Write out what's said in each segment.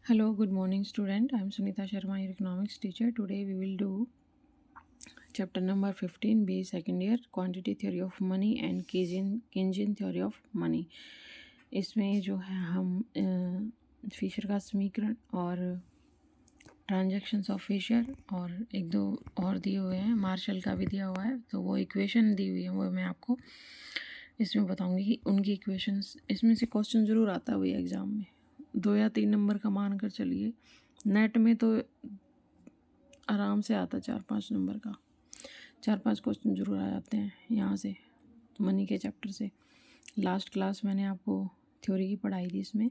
Hello, good morning, student. I am Sunita Sharma, your economics teacher. Today we will do chapter number 15, B, second year, quantity theory of money and Keynesian theory of money. इसमें जो है हम Fisher का समीकरण और transactions of Fisher और एक दो और दिए हुए हैं, मार्शल का भी दिया हुआ है, तो वो इक्वेशन दी हुई है, वो मैं आपको इसमें बताऊंगी कि उनकी इक्वेशंस, इसमें से क्वेश्चन ज़रूर आता है वही एग्ज़ाम में, 2 या 3 नंबर का मान कर चलिए। नेट में तो आराम से आता 4-5 नंबर का, 4-5 क्वेश्चन ज़रूर आ जाते हैं यहाँ से, मनी के चैप्टर से। लास्ट क्लास मैंने आपको थ्योरी की पढ़ाई थी।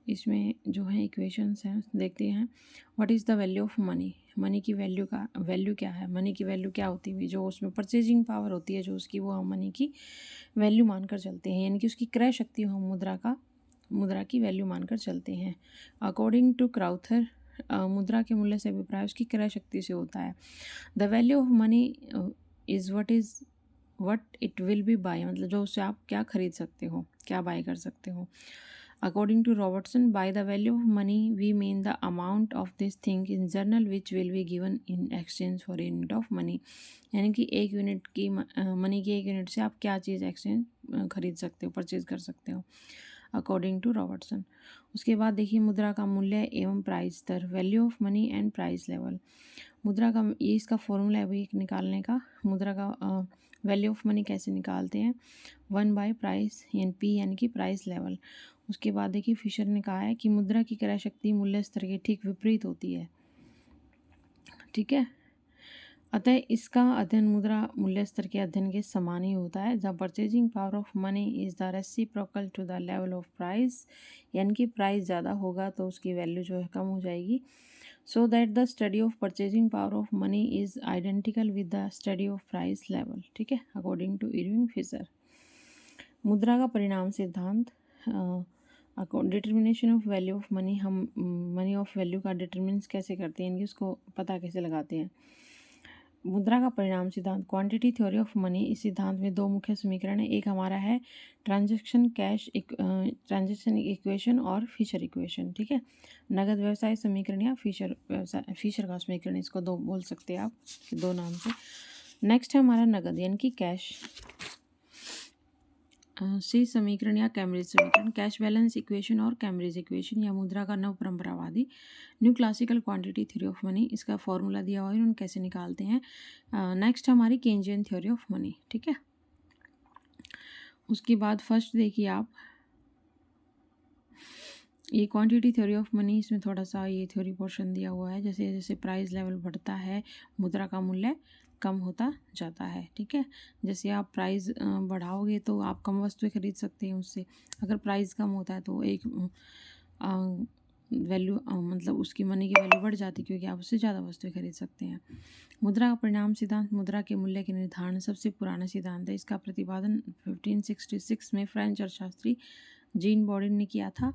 इसमें जो है इक्वेशंस हैं, देखते हैं। What is the value of money, money की वैल्यू क्या है, मनी की वैल्यू क्या होती है, जो उसमें परचेजिंग पावर होती है जो उसकी, वो हम मनी की वैल्यू मानकर चलते हैं, यानी कि उसकी क्रय शक्ति हम मुद्रा की वैल्यू मानकर चलते हैं। अकॉर्डिंग टू क्राउथर, मुद्रा के मूल्य से अभिप्राय उसकी क्रय शक्ति से होता है। The value of money is what it will be buy, मतलब जो उससे आप क्या खरीद सकते हो, क्या बाय कर सकते हो। According to Robertson, by the value of money we mean the amount of this thing in general which will be given in exchange for unit of money, यानी कि एक यूनिट की मनी की एक यूनिट से आप क्या चीज़ एक्सचेंज खरीद सकते हो, परचेज कर सकते हो, अकॉर्डिंग टू रॉबर्टसन। उसके बाद देखिए मुद्रा का मूल्य एवं प्राइस स्तर, value of money and price level. मुद्रा का ये इसका फॉर्मूला है अभी निकालने का। मुद्रा का वैल्यू ऑफ मनी कैसे निकालते हैं, 1 प्राइस यानी पी, यानी कि प्राइस लेवल। उसके बाद देखिए फिशर ने कहा है कि मुद्रा की क्रय शक्ति मूल्य स्तर के ठीक विपरीत होती है, ठीक है। अतः इसका अध्ययन मुद्रा मूल्य स्तर के अध्ययन के समान ही होता है। The purchasing power of money is the reciprocal to the level of price, यानी कि प्राइस ज़्यादा होगा तो उसकी वैल्यू जो है कम हो जाएगी। So that the study of purchasing power of money is identical with the study of price level, ठीक है, अकॉर्डिंग टू इरविंग फिशर। मुद्रा का परिणाम सिद्धांत, determination of value of money, हम मनी ऑफ वैल्यू का डिटर्मिनेंस कैसे करते हैं, यानी कि उसको पता कैसे लगाते हैं। मुद्रा का परिणाम सिद्धांत, क्वांटिटी थ्योरी ऑफ मनी, इस सिद्धांत में दो मुख्य समीकरण है। एक हमारा है ट्रांजैक्शन इक्वेशन और फिशर इक्वेशन, ठीक है, नगद व्यवसाय समीकरण या फिशर का समीकरण, इसको दो बोल सकते हैं आप, दो नाम से। नेक्स्ट है हमारा नगद यानी कि कैश, सी समीकरण या कैम्ब्रिज समीकरण, कैश बैलेंस इक्वेशन और कैम्ब्रिज इक्वेशन, या मुद्रा का नव परंपरावादी new classical quantity theory of money, इसका फॉर्मूला दिया हुआ है, उन्हें कैसे निकालते हैं। नेक्स्ट हमारी केंजियन थ्योरी ऑफ मनी, ठीक है। उसके बाद फर्स्ट देखिए आप, ये क्वांटिटी थ्योरी ऑफ मनी, इसमें थोड़ा सा ये थ्योरी पोर्शन दिया हुआ है। जैसे जैसे प्राइस लेवल बढ़ता है मुद्रा का मूल्य कम होता जाता है, ठीक है। जैसे आप प्राइस बढ़ाओगे तो आप कम वस्तुएं खरीद सकते हैं उससे, अगर प्राइस कम होता है तो एक वैल्यू मतलब उसकी मनी की वैल्यू बढ़ जाती है, क्योंकि आप उससे ज़्यादा वस्तुएं खरीद सकते हैं। मुद्रा का परिणाम सिद्धांत, मुद्रा के मूल्य के निर्धारण सबसे पुराना सिद्धांत है। इसका प्रतिपादन 1566 में फ्रेंच अर्थशास्त्री जीन बॉडिन ने किया था।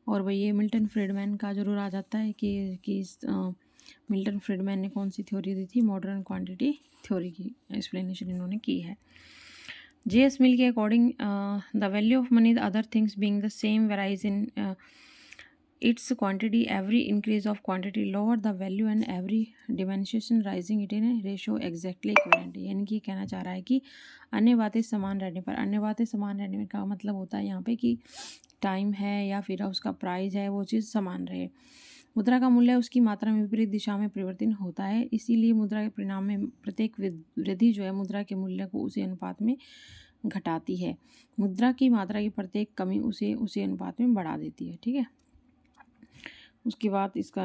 और वही ये मिल्टन फ्रीडमैन का जरूर आ जाता है कि मिल्टन फ्रीडमैन ने कौन सी थ्योरी दी थी, मॉडर्न क्वांटिटी थ्योरी की एक्सप्लेनेशन इन्होंने की है। J.S. मिल के according, the value of money the other things being the same varies in its quantity, every increase of quantity lower the value and every dimension rising it in a ratio exactly equivalent, यानी कि कहना चाह रहा है कि अन्य बातें समान रहने पर, अन्य बातें समान रहने का मतलब होता है यहाँ पे कि टाइम है या फिर उसका प्राइस है, वो चीज़ समान रहे। मुद्रा का मूल्य उसकी मात्रा में विपरीत दिशा में परिवर्तन होता है, इसीलिए मुद्रा के परिणाम में प्रत्येक वृद्धि जो है मुद्रा के मूल्य को उसी अनुपात में घटाती है। मुद्रा की मात्रा की प्रत्येक कमी उसी अनुपात में बढ़ा देती है, ठीक है। उसके बाद इसका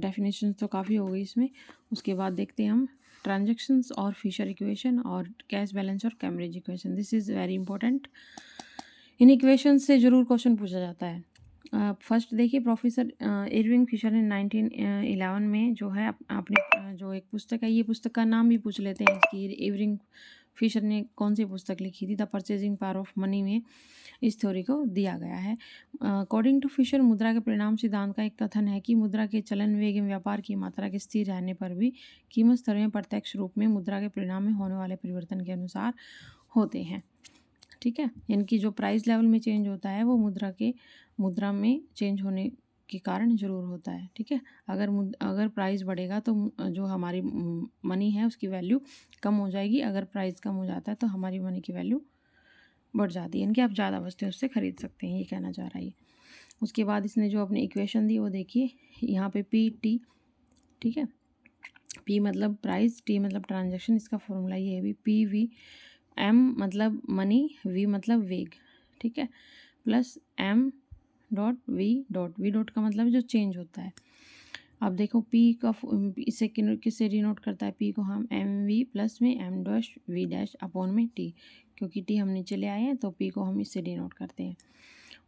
डेफिनेशन तो काफ़ी हो गई इसमें। उसके बाद देखते हैं हम ट्रांजैक्शंस और फिशर इक्वेशन और कैश बैलेंस और Cambridge equation. This is very important, in equation से ज़रूर क्वेश्चन पूछा जाता है। फर्स्ट देखिए, प्रोफेसर इरविंग फिशर ने 1911 में जो है आपने जो एक पुस्तक है, ये पुस्तक का नाम भी पूछ लेते हैं इसकी, इरविंग फिशर ने कौन सी पुस्तक लिखी थी। The purchasing power of money में इस थ्योरी को दिया गया है। अकॉर्डिंग टू फिशर, मुद्रा के परिणाम सिद्धांत का एक कथन है कि मुद्रा के चलन वेग एवं व्यापार की मात्रा के स्थिर रहने पर भी कीमत स्तर में प्रत्यक्ष रूप में मुद्रा के परिणाम में होने वाले परिवर्तन के अनुसार होते हैं, ठीक है। यानी कि जो प्राइस लेवल में चेंज होता है वो मुद्रा में चेंज होने के कारण ज़रूर होता है। ठीक है, अगर प्राइस बढ़ेगा तो जो हमारी मनी है उसकी वैल्यू कम हो जाएगी, अगर प्राइस कम हो जाता है तो हमारी मनी की वैल्यू बढ़ जाती है, यानी कि आप ज़्यादा वस्तुएं उससे खरीद सकते हैं, ये कहना चाह रहा है। उसके बाद इसने जो अपनी इक्वेशन दी वो देखिए, यहाँ पे पी टी, ठीक है, पी मतलब प्राइस, टी मतलब ट्रांजैक्शन, इसका फॉर्मूला ये है भी पी वी, एम मतलब मनी, वी मतलब वेग, ठीक है, plus M dot V dot का मतलब जो चेंज होता है। अब देखो पी का इसे किससे डिनोट करता है, पी को हम एम वी प्लस में M dash V dash upon में टी, क्योंकि टी हम नीचे ले आए हैं तो पी को हम इससे डिनोट करते हैं।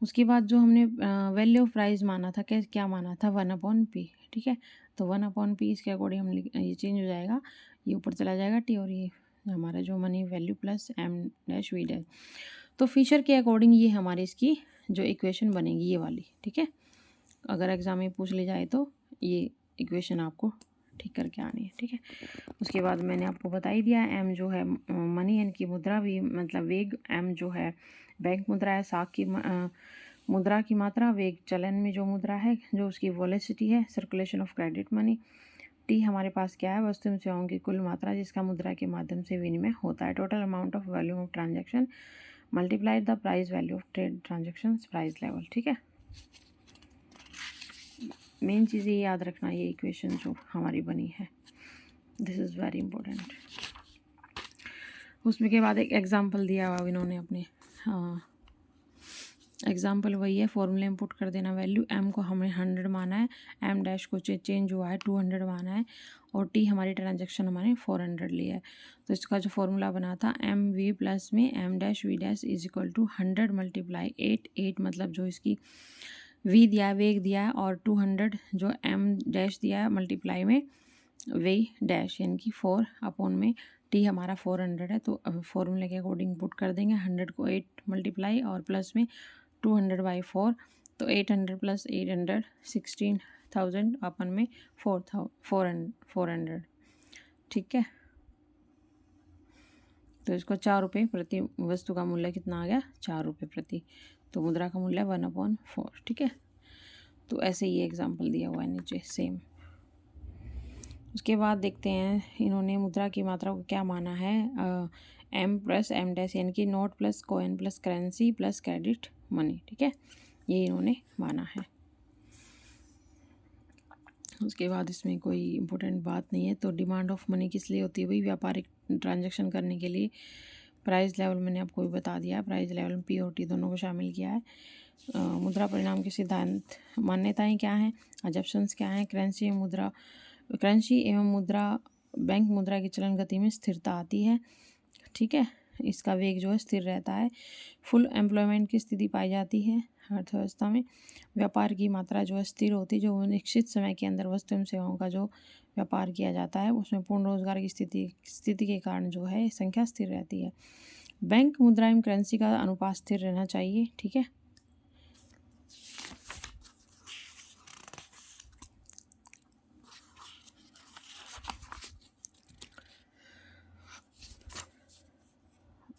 उसके बाद जो हमने वैल्यू ऑफ प्राइस माना था, क्या माना था, 1/p, ठीक है, तो 1/p इसके अकॉर्डिंग हम ये चेंज हो जाएगा, ये ऊपर चला जाएगा टी, और ये हमारा जो money value plus M dash V dash. तो फीचर के अकॉर्डिंग ये हमारी इसकी जो इक्वेशन बनेगी ये वाली, ठीक है, अगर एग्जाम में पूछ ले जाए तो ये इक्वेशन आपको ठीक करके आनी है। ठीक है, उसके बाद मैंने आपको बता ही दिया, एम जो है मनी यानी कि मुद्रा, वी मतलब वेग, एम जो है बैंक मुद्रा है, साख की मुद्रा की मात्रा, वेग चलन में जो मुद्रा है जो उसकी वॉलेसिटी है, circulation of credit money, T हमारे पास क्या है, वस्तु एवं सेवाओं की कुल मात्रा जिसका मुद्रा के माध्यम से विनिमय होता है, total amount of volume of transaction multiplied the price value of trade transactions price level. ठीक है, मेन चीज़ ये याद रखना, ये इक्वेशन जो हमारी बनी है, दिस इज़ वेरी इंपॉर्टेंट। उसमें के बाद एक एग्जांपल दिया हुआ इन्होंने अपने, हाँ एग्जांपल वही है, फॉर्मूले में पुट कर देना वैल्यू, एम को हमें 100 माना है, एम डैश को चेंज हुआ है 200 माना है, और टी हमारी ट्रांजैक्शन हमारे 400 लिया है। तो इसका जो फॉर्मूला बना था, एम वी प्लस में M dash V dash is equal to 100 multiply 8 मतलब जो इसकी वी दिया है, वेग दिया है, और 200 जो एम डैश दिया है मल्टीप्लाई में वे डैश यानी कि 4 में टी हमारा 400 है, तो फॉर्मूले के अकॉर्डिंग पुट कर देंगे, 100 को 8 मल्टीप्लाई और प्लस में 200/4, तो 800 प्लस 800 16,000 अपन में 400। ठीक है, तो इसको 4 रुपये प्रति वस्तु का मूल्य कितना आ गया, 4 रुपये प्रति, तो मुद्रा का मूल्य 1/4। ठीक है, तो ऐसे ही एग्जाम्पल दिया हुआ है नीचे सेम। उसके बाद देखते हैं इन्होंने मुद्रा की मात्रा को क्या माना है, एम प्लस एम डैश यानी कि note plus coin plus currency plus credit money. ठीक है, ये इन्होंने माना है। उसके बाद इसमें कोई इम्पोर्टेंट बात नहीं है। तो डिमांड ऑफ मनी किस लिए होती है भाई, व्यापारिक ट्रांजैक्शन करने के लिए। प्राइस लेवल मैंने आपको भी बता दिया, प्राइस लेवल में पी और टी दोनों को शामिल किया है। मुद्रा परिणाम के सिद्धांत मान्यताएं क्या हैं, अजप्शंस क्या हैं, करेंसी एवं मुद्रा बैंक मुद्रा की चलन गति में स्थिरता आती है। ठीक है, इसका वेग जो है स्थिर रहता है। फुल एम्प्लॉयमेंट की स्थिति पाई जाती है अर्थव्यवस्था में। व्यापार की मात्रा जो है स्थिर होती है, जो निश्चित समय के अंदर वस्तु एवं सेवाओं का जो व्यापार किया जाता है उसमें पूर्ण रोजगार की स्थिति के कारण जो है संख्या स्थिर रहती है। बैंक मुद्रा एवं करेंसी का अनुपात स्थिर रहना चाहिए। ठीक है,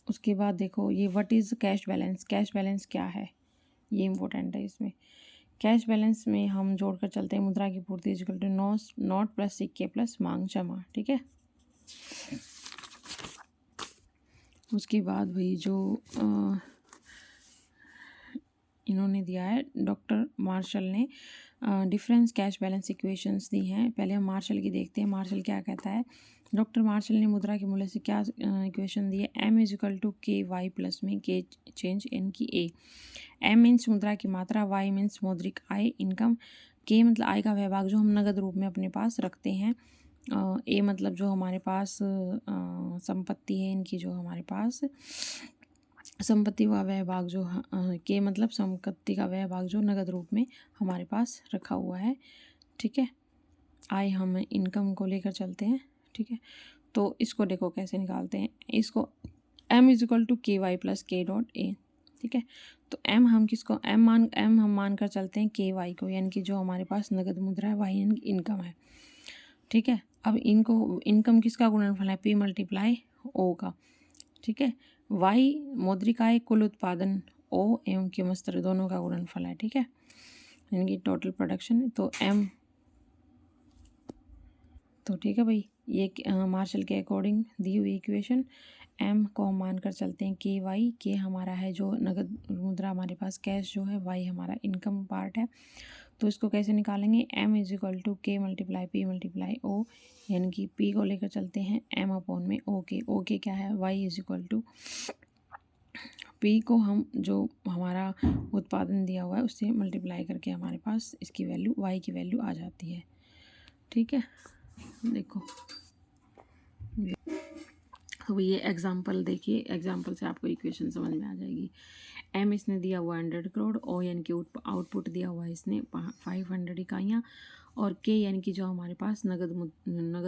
उसके बाद देखो ये what is cash balance, cash balance क्या है, ये इम्पोर्टेंट है। इसमें कैश बैलेंस में हम जोड़कर चलते हैं, मुद्रा की पूर्ति इक्वल टू नोट प्लस सिक्के प्लस मांग जमा। ठीक है, उसके बाद वही जो इन्होंने दिया है, डॉक्टर मार्शल ने डिफरेंस कैश बैलेंस इक्वेशंस दी हैं। पहले हम मार्शल की देखते हैं, मार्शल क्या कहता है। डॉक्टर मार्शल ने मुद्रा के मूल्य से क्या इक्वेशन दी है, एम इज इक्वल टू के वाई प्लस में के चेंज एन की ए। एम मीन्स मुद्रा की मात्रा, वाई मीन्स मौद्रिक आय इनकम, के मतलब आय का वह भाग जो हम नगद रूप में अपने पास रखते हैं, ए मतलब जो हमारे पास संपत्ति है इनकी, जो हमारे पास संपत्ति का वह भाग जो के मतलब संपत्ति का वह भाग जो नगद रूप में हमारे पास रखा हुआ है। ठीक है, आय हम इनकम को लेकर चलते हैं। ठीक है, तो इसको देखो कैसे निकालते हैं, इसको m इज इक्वल टू के वाई प्लस के डॉट ए। ठीक है, तो m हम किसको m हम मान कर चलते हैं के वाई को, यानी कि जो हमारे पास नगद मुद्रा है वाई इनकम है। ठीक है, अब इनको इनकम किसका गुणनफल है, p मल्टीप्लाई o का। ठीक है, वाई मौद्रिक आय, कुल उत्पादन ओ एवं कीमत स्तर दोनों का गुणनफल है। ठीक है, यानी कि टोटल प्रोडक्शन। तो एम, तो ठीक है भाई, ये मार्शल के अकॉर्डिंग दी हुई इक्वेशन। एम को हम मान कर चलते हैं के वाई, के हमारा है जो नगद मुद्रा हमारे पास कैश जो है, वाई हमारा इनकम पार्ट है। तो इसको कैसे निकालेंगे, एम इज इक्वल टू के मल्टीप्लाई पी मल्टीप्लाई ओ, यानी कि पी को लेकर चलते हैं एम अपॉन में ओ के। ओ के क्या है, Y is equal to P को हम जो हमारा उत्पादन दिया हुआ है उससे मल्टीप्लाई करके हमारे पास इसकी वैल्यू, वाई की वैल्यू आ जाती है। ठीक है, देखो तो ये एग्जांपल देखिए, एग्जांपल से आपको इक्वेशन समझ में आ जाएगी। एम इसने दिया हुआ 100 करोड़, ओ यानी कि आउटपुट दिया हुआ है इसने 500 इकाइयाँ, और के यानी कि जो हमारे पास नगद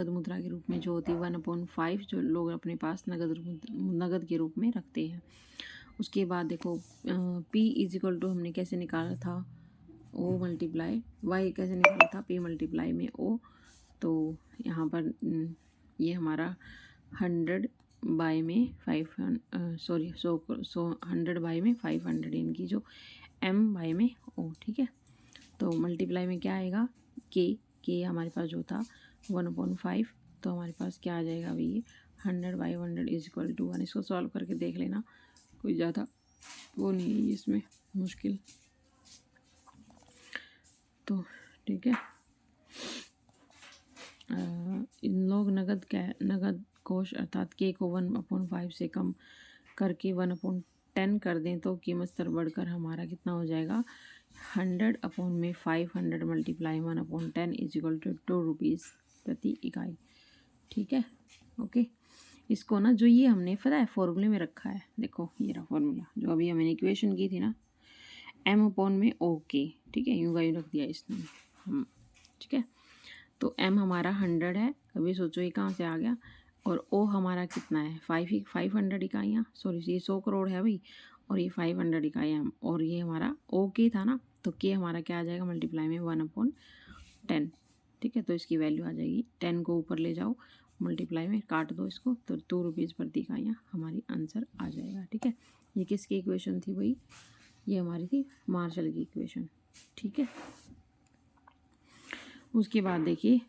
मुद्रा के रूप में जो होती है 1/5 जो लोग अपने पास नगद के रूप में रखते हैं। उसके बाद देखो पी इज इक्वल टू हमने कैसे निकाला था, ओ मल्टीप्लाई वाई कैसे निकाला था, पी मल्टीप्लाई में ओ। तो यहाँ पर ये हमारा 100 बाय में 100 बाय में 500 यानी जो एम बाय में ओ। ठीक है, तो मल्टीप्लाई में क्या आएगा, के हमारे पास जो था 1/5, तो हमारे पास क्या आ जाएगा भाई, ये 100/100 इज इक्वल टू 1। इसको सॉल्व करके देख लेना, कोई ज़्यादा वो नहीं है इसमें मुश्किल। तो ठीक है, इन लोग नगद कोष अर्थात के को 1/5 से कम करके 1/10 कर दें तो कीमत स्तर बढ़कर हमारा कितना हो जाएगा, 100/500 multiply 1/10 is equal to 2 rupees प्रति इकाई। ठीक है, ओके। इसको ना जो ये हमने पता है फॉर्मूले में रखा है, देखो ये रहा फॉर्मूला जो अभी हमने इक्वेशन की थी ना, एम अपॉन में ओ के। ठीक है, यूँ का यूँ रख दिया इसने ठीक है, तो एम हमारा 100 है, कभी सोचो ये कहाँ से आ गया, और ओ हमारा कितना है 500 इकाइयाँ, सॉरी ये 100 करोड़ है भाई, और ये 500 इकाइयाँ, और ये हमारा ओ के था ना, तो के हमारा क्या आ जाएगा मल्टीप्लाई में 1/10। ठीक है, तो इसकी वैल्यू आ जाएगी 10 को ऊपर ले जाओ, मल्टीप्लाई में काट दो इसको, तो 2 रुपीज़ प्रति इकाइयाँ हमारी आंसर आ जाएगा। ठीक है, ये किसकी इक्वेशन थी भाई, ये हमारी थी मार्शल की इक्वेशन। ठीक है, उसके बाद देखिए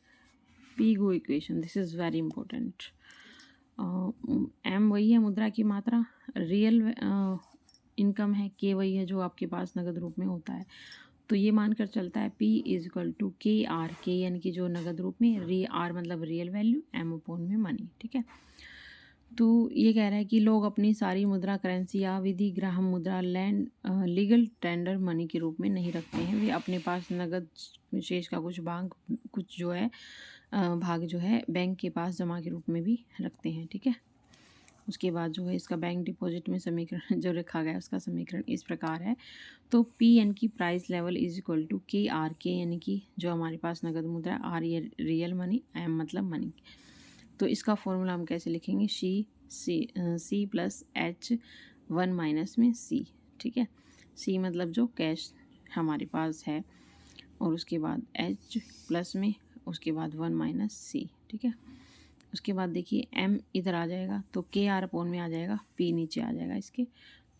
Pigou equation, this is very important. M वही है मुद्रा की मात्रा, रियल इनकम है, के वही है जो आपके पास नगद रूप में होता है। तो ये मानकर चलता है P is equal to K R, K यानी कि जो नगद रूप में, आर मतलब रियल वैल्यू, एम अपॉन में मनी। ठीक है, तो ये कह रहा है कि लोग अपनी सारी मुद्रा करेंसी या विधि ग्राम मुद्रा लीगल टेंडर मनी के रूप में नहीं रखते हैं, वे अपने पास नगद शेष का कुछ जो है भाग जो है बैंक के पास जमा के रूप में भी रखते हैं। ठीक है, उसके बाद जो है इसका बैंक डिपॉजिट में समीकरण जो रखा गया है उसका समीकरण इस प्रकार है। तो पी यानी कि price level is equal to K R, K यानी कि जो हमारे पास नगद मुद्रा, आर ये रियल मनी, एम मतलब मनी। तो इसका फॉर्मूला हम कैसे लिखेंगे, सी प्लस एच 1 माइनस में सी। ठीक है, सी मतलब जो कैश हमारे पास है, और उसके बाद एच प्लस में, उसके बाद 1 माइनस सी। ठीक है, उसके बाद देखिए एम इधर आ जाएगा, तो के आर अपॉन में आ जाएगा, पी नीचे आ जाएगा इसके,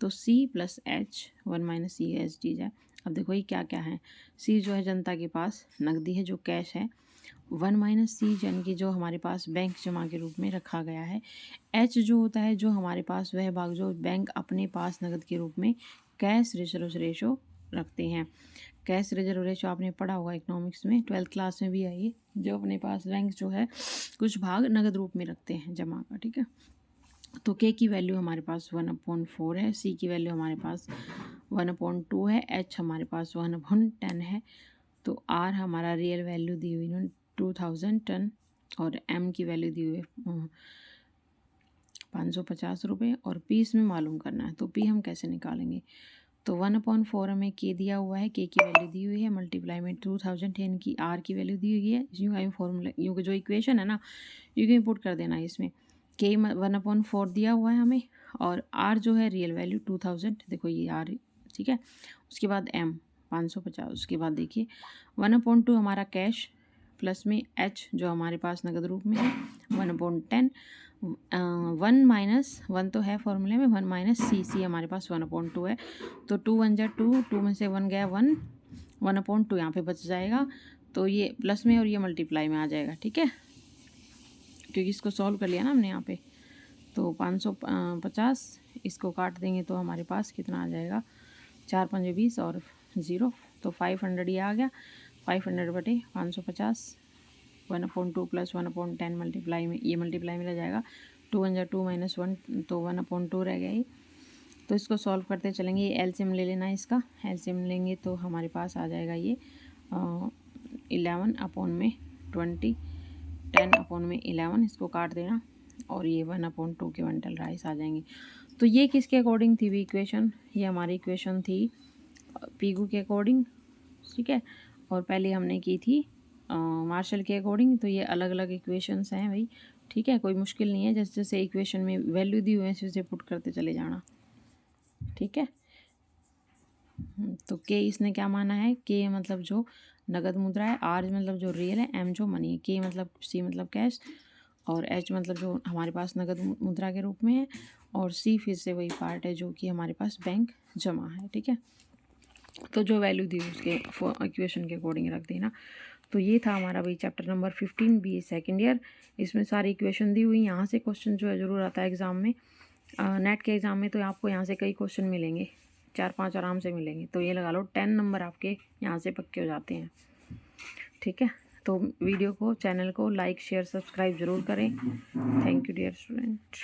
तो C plus H 1 minus C H D जाए। अब देखो ये क्या क्या है, सी जो है जनता के पास नकदी है जो कैश है, 1 माइनस सी यानी कि जो हमारे पास बैंक जमा के रूप में रखा गया है, एच जो होता है जो हमारे पास वह भाग जो बैंक अपने पास नकद के रूप में कैश रिजर्व रेशो रखते हैं। कैश रिजर्व रेशो आपने पढ़ा होगा इकोनॉमिक्स में, 12th क्लास में भी आई, जो अपने पास बैंक जो है कुछ भाग नगद रूप में रखते हैं जमा का। ठीक है, तो के की वैल्यू हमारे पास 1/4 है, सी की वैल्यू हमारे पास 1/2 है, एच हमारे पास 1/10 है, तो आर हमारा रियल वैल्यू दी हुई है 2000 टन, और एम की वैल्यू दी हुई है 550 रुपये, और पी इसमें मालूम करना है। तो पी हम कैसे निकालेंगे, तो 1/4 हमें के दिया हुआ है, के की वैल्यू दी हुई है, मल्टीप्लाई में 2010 की आर की वैल्यू दी हुई है, यूँ फॉर्मूला यूँ जो इक्वेशन है ना यूँ पुट कर देना है इसमें, के 1/4 दिया हुआ है हमें, और आर जो है रियल वैल्यू 2000, देखो ये आर। ठीक है, उसके बाद एम 550, उसके बाद देखिए 1/2 हमारा कैश प्लस में एच जो हमारे पास नगद रूप में है 1/10, 1 माइनस 1 तो है फॉर्मूले में, 1 माइनस सी, सी हमारे पास 1/2 है, तो 2 1 जा 2, 2 में से 1 गया 1, 1/2 यहाँ पे बच जाएगा, तो ये प्लस में और ये मल्टीप्लाई में आ जाएगा, ठीक है, क्योंकि इसको सॉल्व कर लिया ना हमने यहाँ पे। तो 550 इसको काट देंगे तो हमारे पास कितना आ जाएगा, 4 पंजे 20 और 0, तो 500 ये आ गया। 500 बटे 550 1/2 प्लस 1/10 मल्टीप्लाई में, ये मल्टीप्लाई में रह जाएगा। 2 1 2 -1 तो 1/2 रह गया ये। तो इसको सॉल्व करते चलेंगे। ये एलसीएम ले लेना है, इसका एलसीएम लेंगे तो हमारे पास आ जाएगा ये 11/20, 10/11, इसको काट देना और ये 1/2 के 1 राइस आ जाएंगे। तो ये किसके अकॉर्डिंग थी भी इक्वेशन, ये हमारी इक्वेशन थी पीगू के अकॉर्डिंग, ठीक है, और पहले हमने की थी मार्शल के अकॉर्डिंग। तो ये अलग अलग इक्वेशंस हैं भाई, ठीक है, कोई मुश्किल नहीं है, जैसे जैसे इक्वेशन में वैल्यू दी हुई है वैसे पुट करते चले जाना, ठीक है। तो के इसने क्या माना है, के मतलब जो नगद मुद्रा है, आर मतलब जो रियल है, एम जो मनी है, के मतलब सी मतलब कैश, और एच मतलब जो हमारे पास नगद मुद्रा के रूप में है, और सी फिर से वही पार्ट है जो कि हमारे पास बैंक जमा है, ठीक है। तो जो वैल्यू दी उसके इक्वेशन के अकॉर्डिंग रख देना। तो ये था हमारा भाई chapter number 15 B second year. इसमें सारी इक्वेशन दी हुई, यहाँ से क्वेश्चन जो है ज़रूर आता है एग्ज़ाम में, नेट के एग्ज़ाम में। तो आपको यहाँ से कई क्वेश्चन मिलेंगे, 4-5 आराम से मिलेंगे। तो ये लगा लो 10 नंबर आपके यहाँ से पक्के हो जाते हैं, ठीक है। तो वीडियो को, चैनल को लाइक शेयर सब्सक्राइब ज़रूर करें। Thank you dear student.